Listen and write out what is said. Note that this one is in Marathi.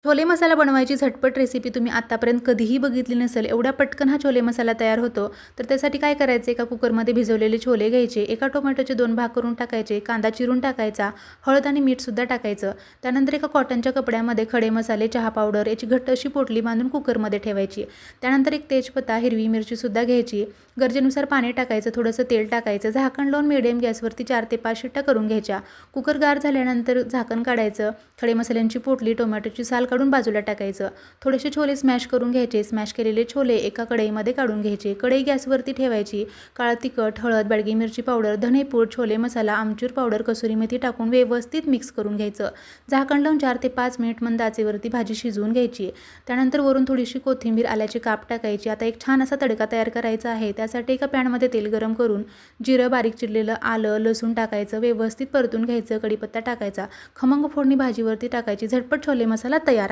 छोले मसाला बनवायची झटपट रेसिपी तुम्ही आत्तापर्यंत कधीही बघितली नसेल, एवढ्या पटकन हा छोले मसाला तयार होतो. तर त्यासाठी काय करायचं, एका कुकरमध्ये भिजवलेले छोले घ्यायचे, एका टोमॅटोचे 2 भाग करून टाकायचे, कांदा चिरून टाकायचा, हळद आणि मीठसुद्धा टाकायचं. त्यानंतर एका कॉटनच्या कपड्यामध्ये खडे मसाले, चहा पावडर याची घट्ट अशी पोटली बांधून कुकरमध्ये ठेवायची. त्यानंतर एक तेजपत्ता, हिरवी मिरचीसुद्धा घ्यायची, गरजेनुसार पाणी टाकायचं, थोडंसं तेल टाकायचं, झाकण लावून मिडियम गॅसवरती 4 ते 5 शिट्ट्या करून घ्यायच्या. कुकर गार झाल्यानंतर झाकण काढायचं, खडे मसाल्यांची पोटली, टोमॅटोची साल काढून बाजूला टाकायचं. थोडेसे छोले स्मॅश करून घ्यायचे. स्मॅश केलेले छोले एका कढईमध्ये काढून घ्यायचे. कढई गॅसवरती ठेवायची. काळं तिखट, हळद, बेडगी मिरची पावडर, धनेपूड, छोले मसाला, आमचूर पावडर, कसुरी मेथी टाकून व्यवस्थित मिक्स करून घ्यायचं. झाकण लावून 4 ते 5 मिनिट मंद आचेवरती भाजी शिजवून घ्यायची. त्यानंतर वरून थोडीशी कोथिंबीर, आल्याचे काप टाकायची. आता एक छान असा तडका तयार करायचा आहे. त्यासाठी एका पॅनमध्ये तेल गरम करून जिरं, बारीक चिरलेलं आलं, लसूण टाकायचं, व्यवस्थित परतून घ्यायचं. कढीपत्ता टाकायचा. खमंग फोडणी भाजीवरती टाकायची. झटपट छोले मसाला तयार.